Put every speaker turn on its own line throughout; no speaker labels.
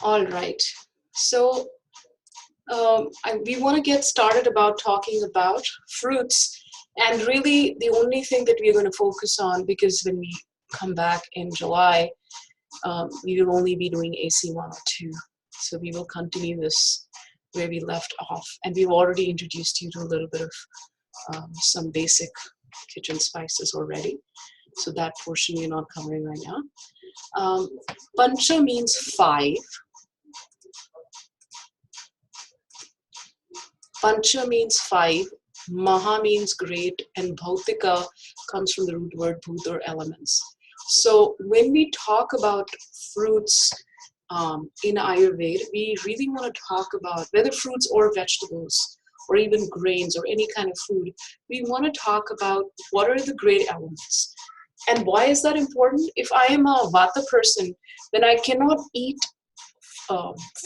All right. So we want to get started about talking about fruits. And really, the only thing that we're going to focus on, because when we come back in July, we will only be doing AC 102. So we will continue this where we left off. And we've already introduced you to a little bit of some basic kitchen spices already. So that portion we're not covering right now. Pancha means 5. Pancha means 5, Maha means great, and Bhautika comes from the root word Bhut or elements. So when we talk about fruits in Ayurveda, we really want to talk about whether fruits or vegetables or even grains or any kind of food. We want to talk about what are the great elements. And why is that important? If I am a Vata person, then I cannot eat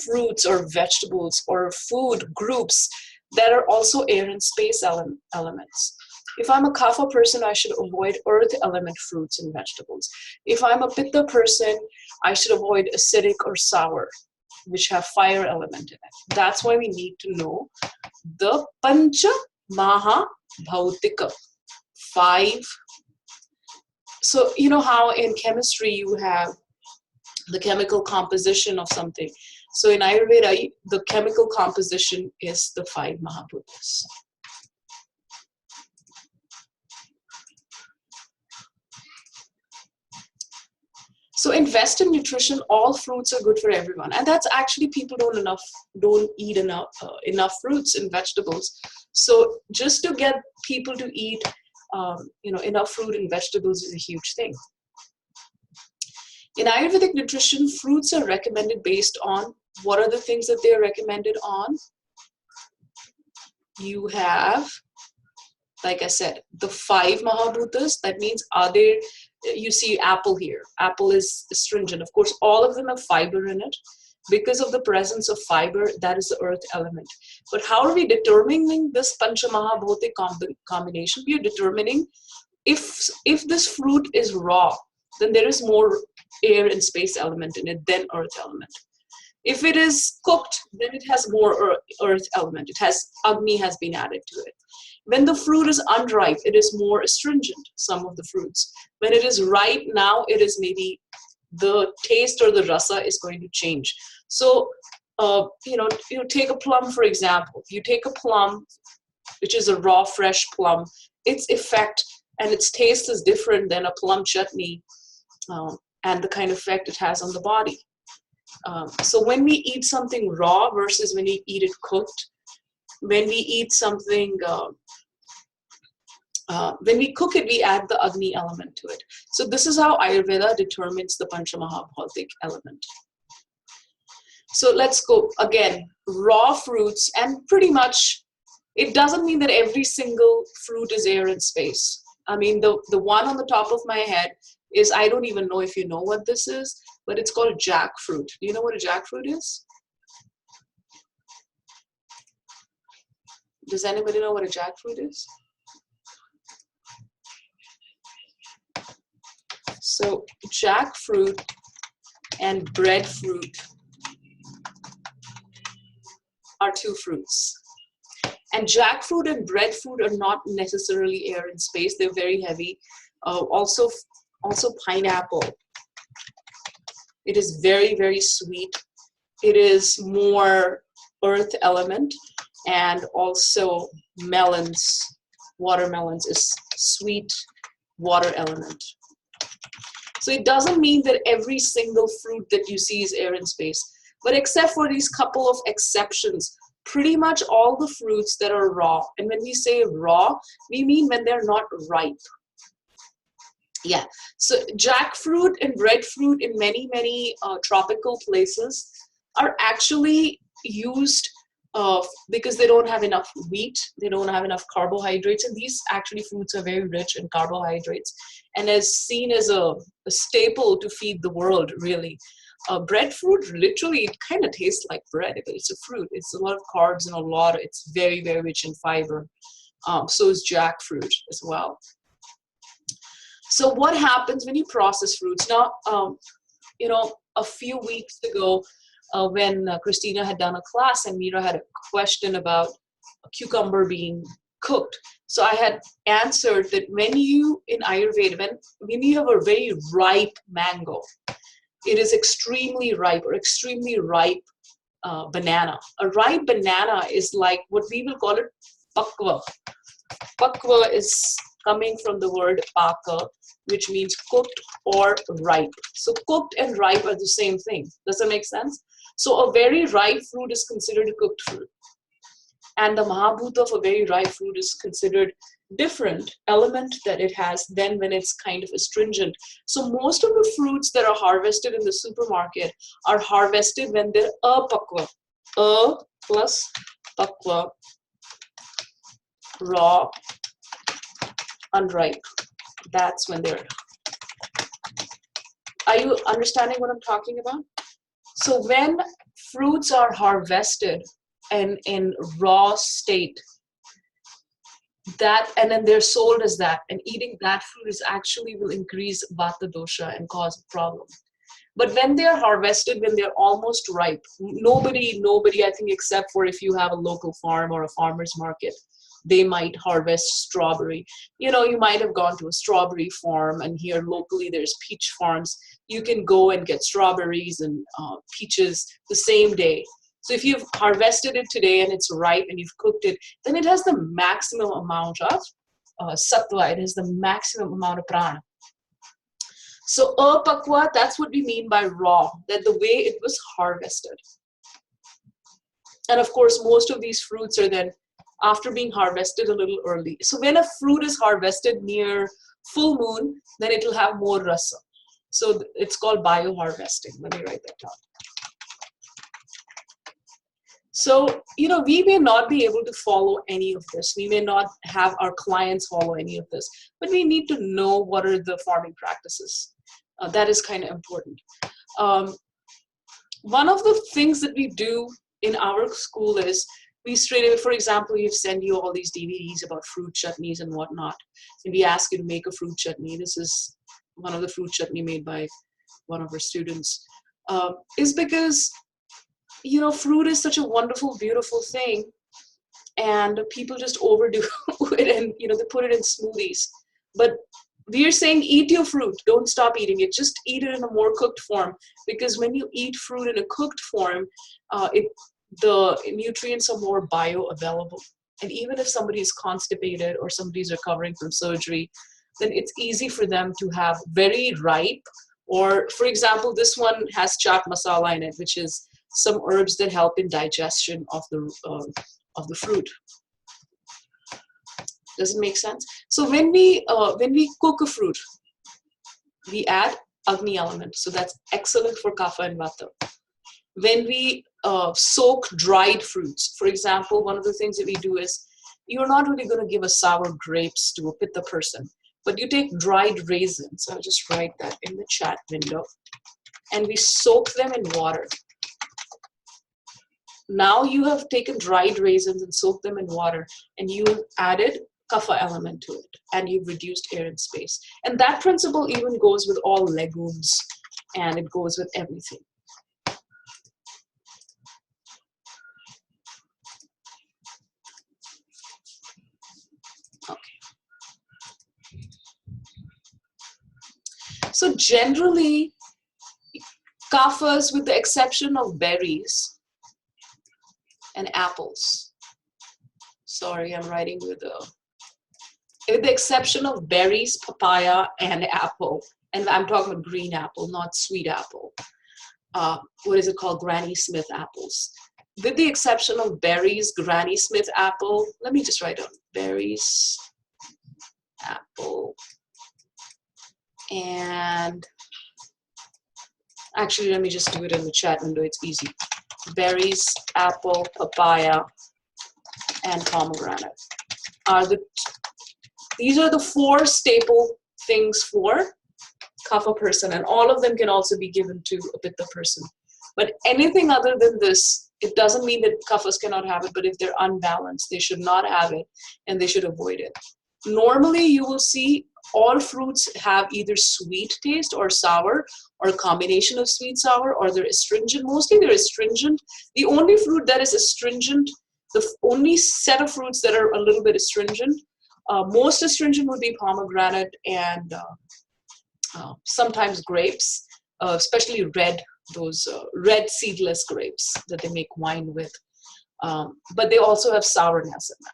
fruits or vegetables or food groups that are also air and space elements. If I'm a Kapha person, I should avoid earth element fruits and vegetables. If I'm a Pitta person, I should avoid acidic or sour, which have fire element in it. That's why we need to know the Pancha Maha Bhautika, 5. So you know how in chemistry you have the chemical composition of something. So in Ayurveda, the chemical composition is the 5 Mahabhutas. So in Western nutrition, all fruits are good for everyone, and that's actually people don't eat enough fruits and vegetables. So just to get people to eat, enough fruit and vegetables is a huge thing. In Ayurvedic nutrition, fruits are recommended based on what are the things that they are recommended on. You have, like I said, the 5 Mahabhutas. That means you see apple here. Apple is astringent. Of course, all of them have fiber in it. Because of the presence of fiber, that is the earth element. But how are we determining this Pancha Mahabhuta combination? We are determining if this fruit is raw, then there is more air and space element in it than earth element. If it is cooked, then it has more earth element. Agni has been added to it. When the fruit is unripe, it is more astringent, some of the fruits. When it is ripe, now it is maybe the taste or the rasa is going to change. So, take a plum, for example. If you take a plum, which is a raw, fresh plum, its effect and its taste is different than a plum chutney and the kind of effect it has on the body. So when we eat something raw versus when we eat it cooked, when we eat something, when we cook it, we add the Agni element to it. So this is how Ayurveda determines the Panchamahabhautik element. So let's go again, raw fruits, and pretty much, it doesn't mean that every single fruit is air and space. I mean, the one on the top of my head is, I don't even know if you know what this is, but it's called jackfruit. Do you know what a jackfruit is? Does anybody know what a jackfruit is? So jackfruit and breadfruit are 2 fruits. And jackfruit and breadfruit are not necessarily air and space. They're very heavy. Also pineapple. It is very, very sweet. It is more earth element. And also melons, watermelons is sweet water element. So it doesn't mean that every single fruit that you see is air and space. But except for these couple of exceptions, pretty much all the fruits that are raw, and when we say raw, we mean when they're not ripe. Yeah, so jackfruit and breadfruit in many, many tropical places are actually used because they don't have enough wheat, they don't have enough carbohydrates, and these actually fruits are very rich in carbohydrates and is seen as a staple to feed the world, really. Breadfruit, literally, it kind of tastes like bread. It's a fruit. It's a lot of carbs and it's very, very rich in fiber. So is jackfruit as well. So what happens when you process fruits? Now, a few weeks ago, when Christina had done a class and Meera had a question about a cucumber being cooked. So I had answered that when you, in Ayurveda, when you have a very ripe mango, it is extremely ripe or extremely ripe banana. A ripe banana is like what we will call it pakva. Pakva is coming from the word paka, which means cooked or ripe. So cooked and ripe are the same thing. Does that make sense? So a very ripe fruit is considered a cooked fruit. And the mahabhuta of a very ripe fruit is considered different element that it has than when it's kind of astringent. So most of the fruits that are harvested in the supermarket are harvested when they're apakva. A plus pakva, raw, unripe. That's when they're. Are you understanding what I'm talking about? So when fruits are harvested and in raw state, that, and then they're sold as that, and eating that fruit is actually will increase vata dosha and cause a problem. But when they're harvested, when they're almost ripe, nobody, I think, except for if you have a local farm or a farmer's market, they might harvest strawberry. You know, you might have gone to a strawberry farm, and here locally there's peach farms. You can go and get strawberries and peaches the same day. So if you've harvested it today and it's ripe and you've cooked it, then it has the maximum amount of sattva. It has the maximum amount of prana. So apakwa, that's what we mean by raw, that the way it was harvested. And of course, most of these fruits are then after being harvested a little early. So when a fruit is harvested near full moon, then it will have more rasa. So it's called bioharvesting. Let me write that down. So, you know, we may not be able to follow any of this. We may not have our clients follow any of this, but we need to know what are the farming practices. That is kind of important. One of the things that we do in our school is we straight away, for example, we send you all these DVDs about fruit chutneys and whatnot. And we ask you to make a fruit chutney. This is one of the fruit chutney made by one of our students. Is because, you know, fruit is such a wonderful, beautiful thing, and people just overdo it, and, you know, they put it in smoothies. But we are saying eat your fruit. Don't stop eating it. Just eat it in a more cooked form, because when you eat fruit in a cooked form, the nutrients are more bioavailable. And even if somebody is constipated or somebody's recovering from surgery, then it's easy for them to have very ripe, or, for example, this one has chaat masala in it, which is some herbs that help in digestion of the fruit. Does it make sense? So when we cook a fruit, we add Agni element. So that's excellent for kapha and vata. When we soak dried fruits, for example, one of the things that we do is, you're not really going to give a sour grapes to a pitta person, but you take dried raisins. I'll just write that in the chat window. And we soak them in water. Now you have taken dried raisins and soaked them in water, and you have added kapha element to it, and you've reduced air and space. And that principle even goes with all legumes, and it goes with everything. Okay. So generally, kaphas, with the exception of berries and apples. Sorry, I'm writing with the exception of berries, papaya, and apple. And I'm talking about green apple, not sweet apple. What is it called? Granny Smith apples. With the exception of berries, Granny Smith apple, let me just write down berries, apple, and actually, let me just do it in the chat window. It's easy. Berries, apple, papaya, and pomegranate these are the 4 staple things for kapha person, and all of them can also be given to a pitta person. But anything other than this, it doesn't mean that kaphas cannot have it, but if they're unbalanced, they should not have it, and they should avoid it. Normally, you will see All fruits have either sweet taste or sour, or a combination of sweet, sour, or they're astringent. Mostly they're astringent. The only fruit that is astringent, the only set of fruits that are a little bit astringent, most astringent would be pomegranate and sometimes grapes, especially red, those red seedless grapes that they make wine with. But they also have sourness in them.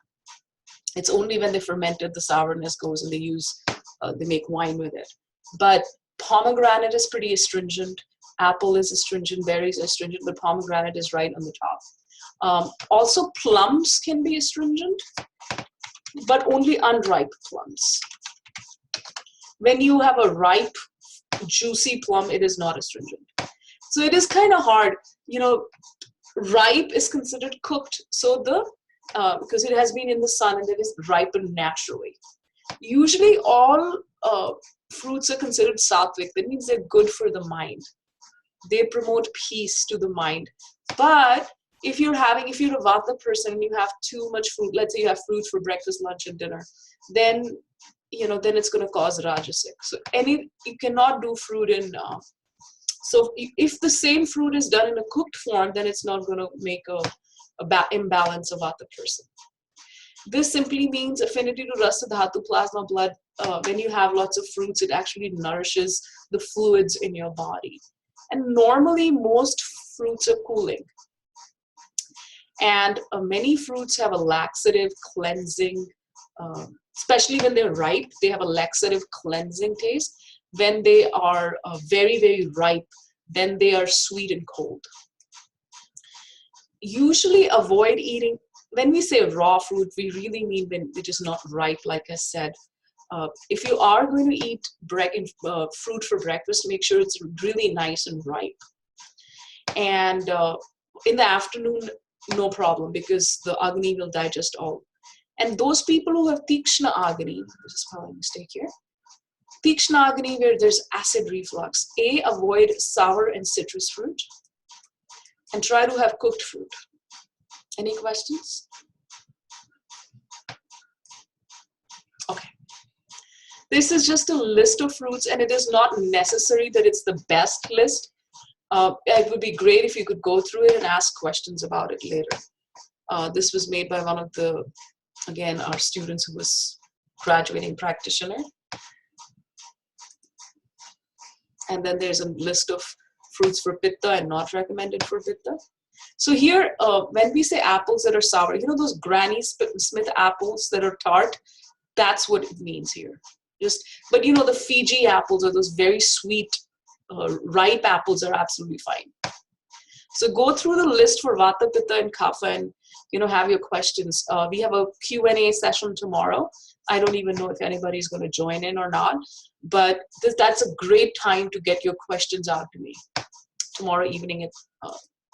It's only when they ferment it, the sourness goes, and they make wine with it. But pomegranate is pretty astringent. Apple is astringent. Berries are astringent, but pomegranate is right on the top. Also, plums can be astringent, but only unripe plums. When you have a ripe, juicy plum, it is not astringent. So it is kind of hard. Ripe is considered cooked, so because it has been in the sun and it is ripened naturally. Usually all fruits are considered sattvic. That means they're good for the mind. They promote peace to the mind. But if you're a Vata person and you have too much fruit, let's say you have fruit for breakfast, lunch, and dinner, then it's going to cause rajasic. So you cannot do fruit in. So if the same fruit is done in a cooked form, then it's not going to make a imbalance of Vata person. This simply means affinity to Rasa Dhatu, plasma, blood. When you have lots of fruits, it actually nourishes the fluids in your body. And normally, most fruits are cooling. And many fruits have a laxative, cleansing, especially when they're ripe, they have a laxative, cleansing taste. When they are very, very ripe, then they are sweet and cold. Usually avoid eating, when we say raw fruit, we really mean when it is not ripe, like I said. If you are going to eat fruit for breakfast, make sure it's really nice and ripe. And in the afternoon, no problem, because the Agni will digest all. And those people who have Tikshna Agni, this is probably a mistake here, Tikshna Agni, where there's acid reflux, avoid sour and citrus fruit, and try to have cooked fruit. Any questions? Okay. This is just a list of fruits, and it is not necessary that it's the best list. It would be great if you could go through it and ask questions about it later. This was made by one of our students who was graduating practitioner. And then there's a list of fruits for Pitta and not recommended for Pitta. So here, when we say apples that are sour, those Granny Smith apples that are tart, that's what it means here. But the Fiji apples, or those very sweet, ripe apples, are absolutely fine. So go through the list for Vata, Pitta, and Kapha, and have your questions. We have a Q&A session tomorrow. I don't even know if anybody's going to join in or not, but that's a great time to get your questions out to me tomorrow evening at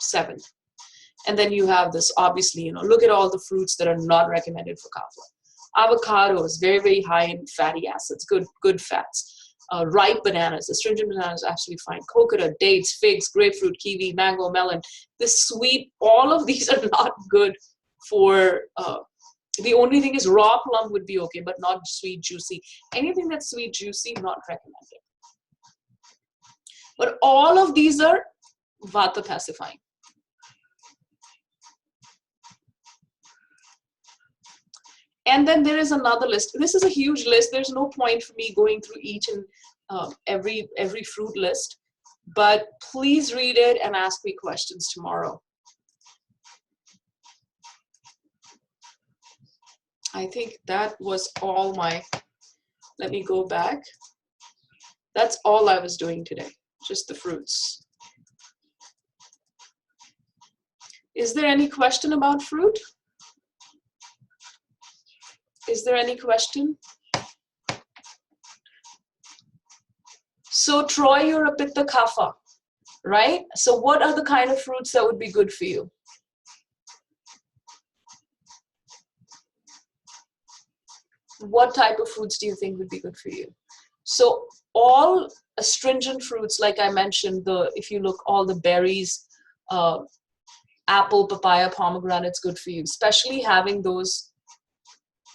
7. And then you have this, obviously, look at all the fruits that are not recommended for Kapha. Avocado is very, very high in fatty acids, good fats. Ripe bananas, astringent bananas, absolutely fine. Coconut, dates, figs, grapefruit, kiwi, mango, melon. This sweet, all of these are not good for, the only thing is raw plum would be okay, but not sweet, juicy. Anything that's sweet, juicy, not recommended. But all of these are Vata pacifying. And then there is another list. This is a huge list. There's no point for me going through each and every fruit list. But please read it and ask me questions tomorrow. I think that was all let me go back. That's all I was doing today, just the fruits. Is there any question about fruit? Is there any question? So Troy, you're a Pitta Kapha, right? So what are the kind of fruits that would be good for you? What type of fruits do you think would be good for you? So all astringent fruits, like I mentioned, if you look, all the berries, apple, papaya, pomegranate's good for you, especially having those.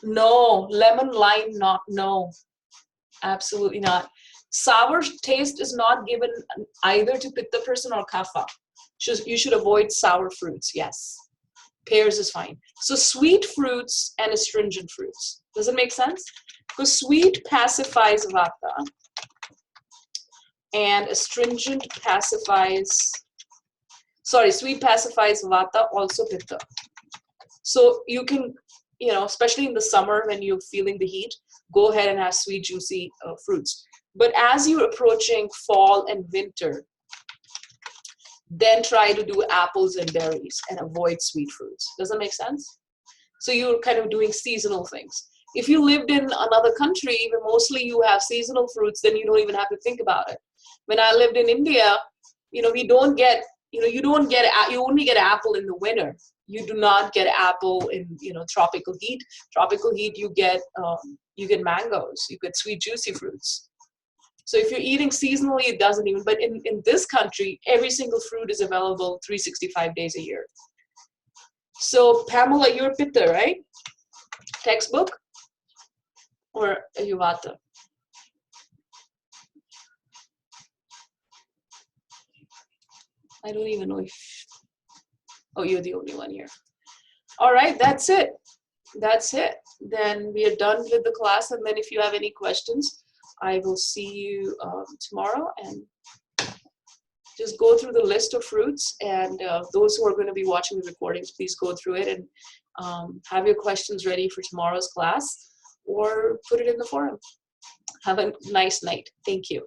No, lemon, lime, no. Absolutely not. Sour taste is not given either to pitta person or kapha. You should avoid sour fruits, yes. Pears is fine. So sweet fruits and astringent fruits. Does it make sense? Because sweet pacifies vata and astringent pacifies, sweet pacifies vata, also pitta. So you can, especially in the summer when you're feeling the heat, go ahead and have sweet, juicy fruits. But as you're approaching fall and winter, then try to do apples and berries and avoid sweet fruits. Does that make sense? So you're kind of doing seasonal things. If you lived in another country where mostly you have seasonal fruits, then you don't even have to think about it. When I lived in India, we don't get, you only get apple in the winter. You do not get apple in, tropical heat. Tropical heat, you get mangoes, you get sweet, juicy fruits. So if you're eating seasonally, it doesn't even, but in this country, every single fruit is available 365 days a year. So Pamela, you're pitta, right? Textbook or Ayurveda? I don't even know if, oh, you're the only one here. All right, that's it. That's it. Then we are done with the class. And then if you have any questions, I will see you tomorrow, and just go through the list of fruits. And those who are going to be watching the recordings, please go through it and have your questions ready for tomorrow's class, or put it in the forum. Have a nice night. Thank you.